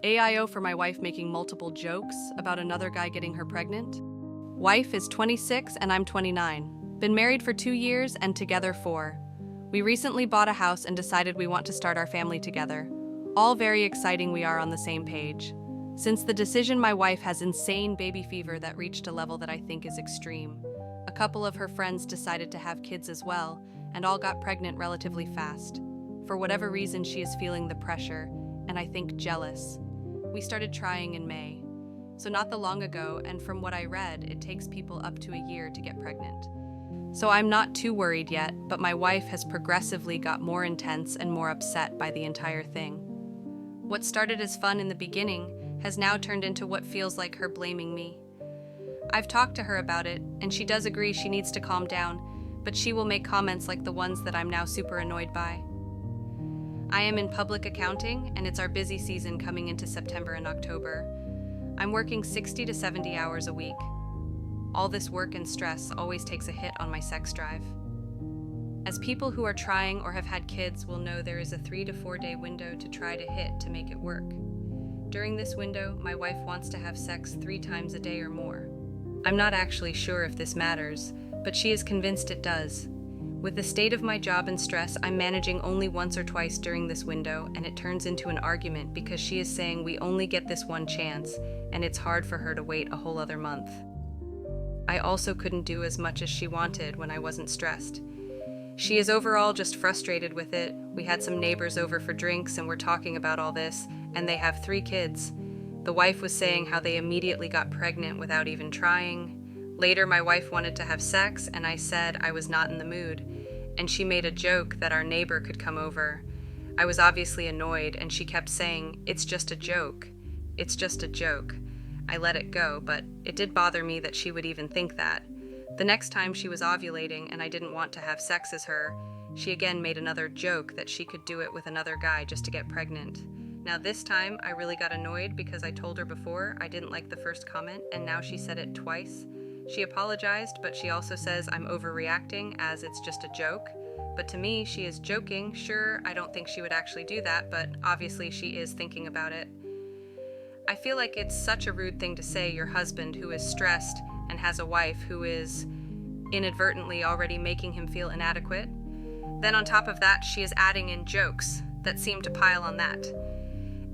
AIO for my wife making multiple jokes about another guy getting her pregnant. Wife is 26 and I'm 29. Been married for 2 years and together 4. We recently bought a house and decided we want to start our family together. All very exciting, we are on the same page. Since the decision, my wife has insane baby fever that reached a level that I think is extreme. A couple of her friends decided to have kids as well, and all got pregnant relatively fast. For whatever reason, she is feeling the pressure, and I think jealous. We started trying in May. So not that long ago, and from what I read, it takes people up to a year to get pregnant. So I'm not too worried yet, but my wife has progressively got more intense and more upset by the entire thing. What started as fun in the beginning has now turned into what feels like her blaming me. I've talked to her about it, and she does agree she needs to calm down, but she will make comments like the ones that I'm now super annoyed by. I am in public accounting, and it's our busy season coming into September and October. I'm working 60 to 70 hours a week. All this work and stress always takes a hit on my sex drive. As people who are trying or have had kids will know, there is a 3 to 4 day window to try to hit to make it work. During this window, my wife wants to have sex 3 times a day or more. I'm not actually sure if this matters, but she is convinced it does. With the state of my job and stress, I'm managing only once or twice during this window, and it turns into an argument because she is saying we only get this one chance, and it's hard for her to wait a whole other month. I also couldn't do as much as she wanted when I wasn't stressed. She is overall just frustrated with it. We had some neighbors over for drinks and we're talking about all this, and they have 3 kids. The wife was saying how they immediately got pregnant without even trying. Later, my wife wanted to have sex, and I said I was not in the mood, and she made a joke that our neighbor could come over. I was obviously annoyed, and she kept saying, "It's just a joke. It's just a joke." I let it go, but it did bother me that she would even think that. The next time she was ovulating and I didn't want to have sex as her, she again made another joke that she could do it with another guy just to get pregnant. Now this time, I really got annoyed because I told her before I didn't like the first comment, and now she said it twice. She apologized, but she also says I'm overreacting as it's just a joke. But to me, she is joking. Sure, I don't think she would actually do that, but obviously she is thinking about it. I feel like it's such a rude thing to say your husband, who is stressed and has a wife who is inadvertently already making him feel inadequate. Then on top of that, she is adding in jokes that seem to pile on that.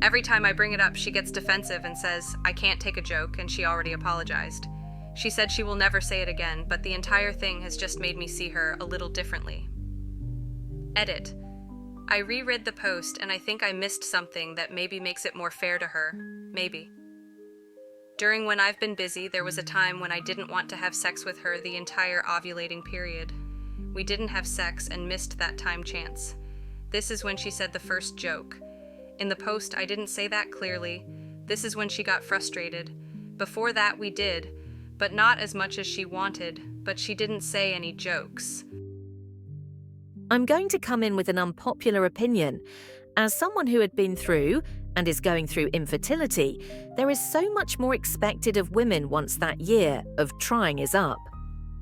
Every time I bring it up, she gets defensive and says I can't take a joke, and she already apologized. She said she will never say it again, but the entire thing has just made me see her a little differently. Edit. I reread the post and I think I missed something that maybe makes it more fair to her. Maybe. During when I've been busy, there was a time when I didn't want to have sex with her the entire ovulating period. We didn't have sex and missed that time chance. This is when she said the first joke. In the post, I didn't say that clearly. This is when she got frustrated. Before that, we did, but not as much as she wanted, but she didn't say any jokes. I'm going to come in with an unpopular opinion. As someone who had been through and is going through infertility, there is so much more expected of women once that year of trying is up.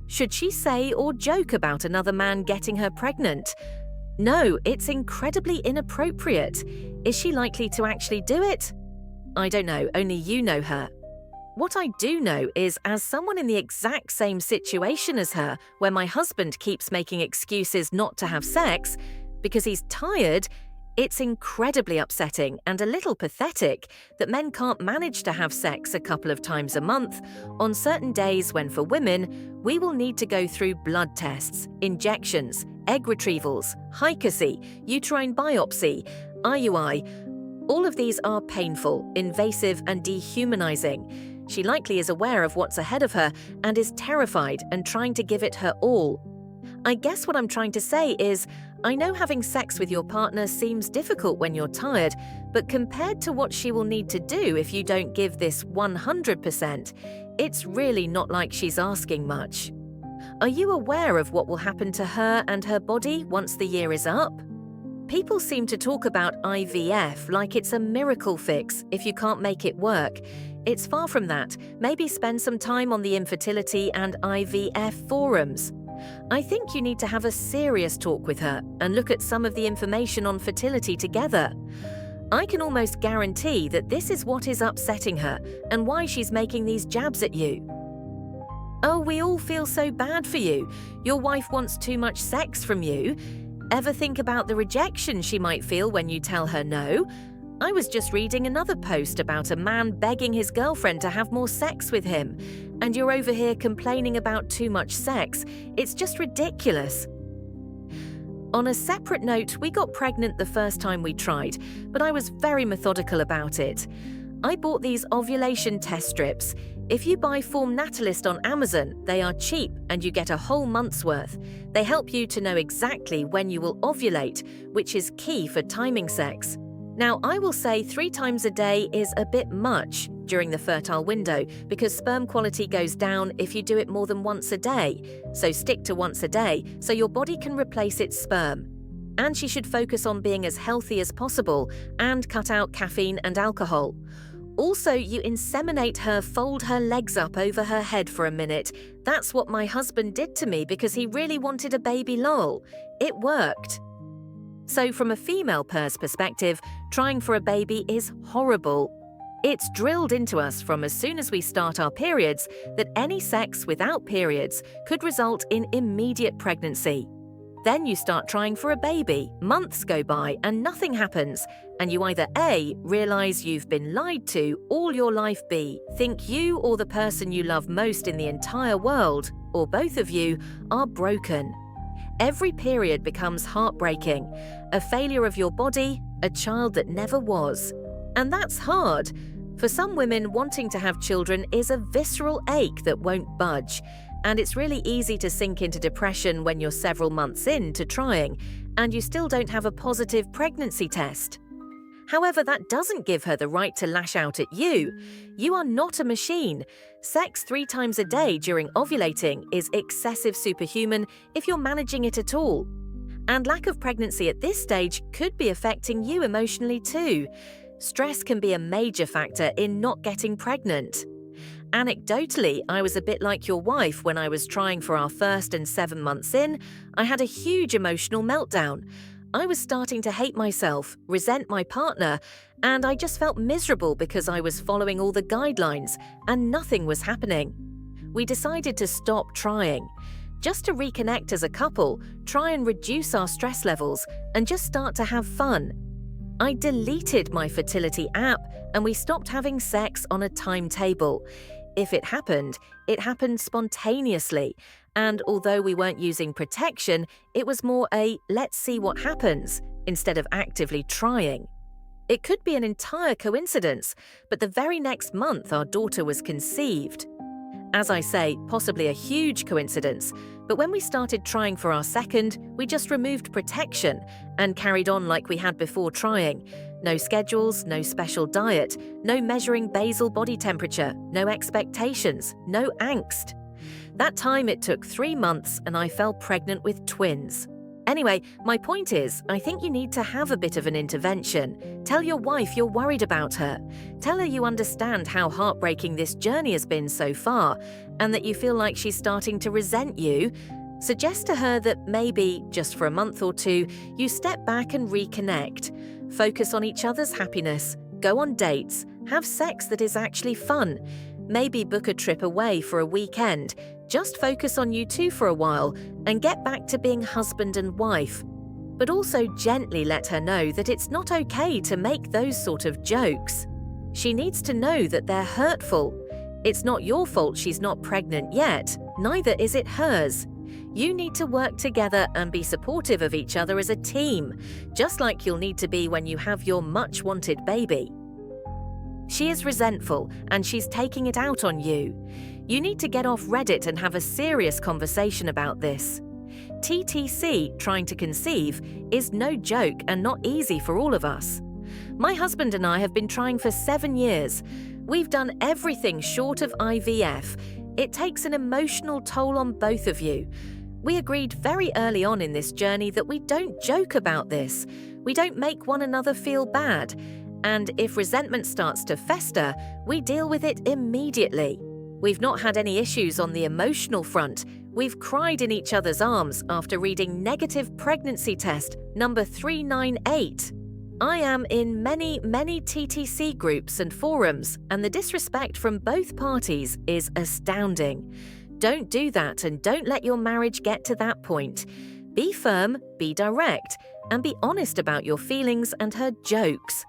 Should she say or joke about another man getting her pregnant? No, it's incredibly inappropriate. Is she likely to actually do it? I don't know, only you know her. What I do know is, as someone in the exact same situation as her, where my husband keeps making excuses not to have sex because he's tired, it's incredibly upsetting and a little pathetic that men can't manage to have sex a couple of times a month on certain days when, for women, we will need to go through blood tests, injections, egg retrievals, HICAC, uterine biopsy, IUI. All of these are painful, invasive, and dehumanizing. She likely is aware of what's ahead of her and is terrified and trying to give it her all. I guess what I'm trying to say is, I know having sex with your partner seems difficult when you're tired, but compared to what she will need to do if you don't give this 100%, it's really not like she's asking much. Are you aware of what will happen to her and her body once the year is up? People seem to talk about IVF like it's a miracle fix if you can't make it work. It's far from that. Maybe spend some time on the infertility and IVF forums. I think you need to have a serious talk with her and look at some of the information on fertility together. I can almost guarantee that this is what is upsetting her and why she's making these jabs at you. Oh, we all feel so bad for you. Your wife wants too much sex from you. Ever think about the rejection she might feel when you tell her no? I was just reading another post about a man begging his girlfriend to have more sex with him, and you're over here complaining about too much sex. It's just ridiculous. On a separate note, we got pregnant the first time we tried, but I was very methodical about it. I bought these ovulation test strips. If you buy Form Natalist on Amazon, they are cheap and you get a whole month's worth. They help you to know exactly when you will ovulate, which is key for timing sex. Now, I will say 3 times a day is a bit much during the fertile window because sperm quality goes down if you do it more than once a day. So stick to once a day so your body can replace its sperm. And she should focus on being as healthy as possible and cut out caffeine and alcohol. Also, you inseminate her, fold her legs up over her head for a minute. That's what my husband did to me because he really wanted a baby lol. It worked. So from a female perspective, trying for a baby is horrible. It's drilled into us from as soon as we start our periods that any sex without periods could result in immediate pregnancy. Then you start trying for a baby, months go by and nothing happens, and you either A, realize you've been lied to all your life, B, think you or the person you love most in the entire world, or both of you, are broken. Every period becomes heartbreaking, a failure of your body, a child that never was. And that's hard. For some women, wanting to have children is a visceral ache that won't budge. And it's really easy to sink into depression when you're several months into trying, and you still don't have a positive pregnancy test. However, that doesn't give her the right to lash out at you. You are not a machine. Sex 3 times a day during ovulating is excessive superhuman if you're managing it at all. And lack of pregnancy at this stage could be affecting you emotionally too. Stress can be a major factor in not getting pregnant. Anecdotally, I was a bit like your wife when I was trying for our first and 7 months in. I had a huge emotional meltdown. I was starting to hate myself, resent my partner, and I just felt miserable because I was following all the guidelines and nothing was happening. We decided to stop trying. Just to reconnect as a couple, try and reduce our stress levels, and just start to have fun. I deleted my fertility app and we stopped having sex on a timetable. If it happened spontaneously, and although we weren't using protection, it was more a let's see what happens instead of actively trying. It could be an entire coincidence, but the very next month our daughter was conceived. As I say, possibly a huge coincidence, but when we started trying for our second, we just removed protection and carried on like we had before trying. No schedules, no special diet, no measuring basal body temperature, no expectations, no angst. That time it took 3 months and I fell pregnant with twins. Anyway, my point is, I think you need to have a bit of an intervention. Tell your wife you're worried about her. Tell her you understand how heartbreaking this journey has been so far, and that you feel like she's starting to resent you. Suggest to her that maybe, just for a month or 2, you step back and reconnect. Focus on each other's happiness, go on dates, have sex that is actually fun. Maybe book a trip away for a weekend. Just focus on you two for a while and get back to being husband and wife. But also gently let her know that it's not okay to make those sort of jokes. She needs to know that they're hurtful. It's not your fault she's not pregnant yet, neither is it hers. You need to work together and be supportive of each other as a team, just like you'll need to be when you have your much-wanted baby. She is resentful and she's taking it out on you. You need to get off Reddit and have a serious conversation about this. TTC, trying to conceive, is no joke and not easy for all of us. My husband and I have been trying for 7 years. We've done everything short of IVF. It takes an emotional toll on both of you. We agreed very early on in this journey that we don't joke about this. We don't make one another feel bad. And if resentment starts to fester, we deal with it immediately. We've not had any issues on the emotional front. We've cried in each other's arms after reading negative pregnancy test number 398. I am in many TTC groups and forums, and the disrespect from both parties is astounding. Don't do that and don't let your marriage get to that point. Be firm, be direct, and be honest about your feelings and her jokes.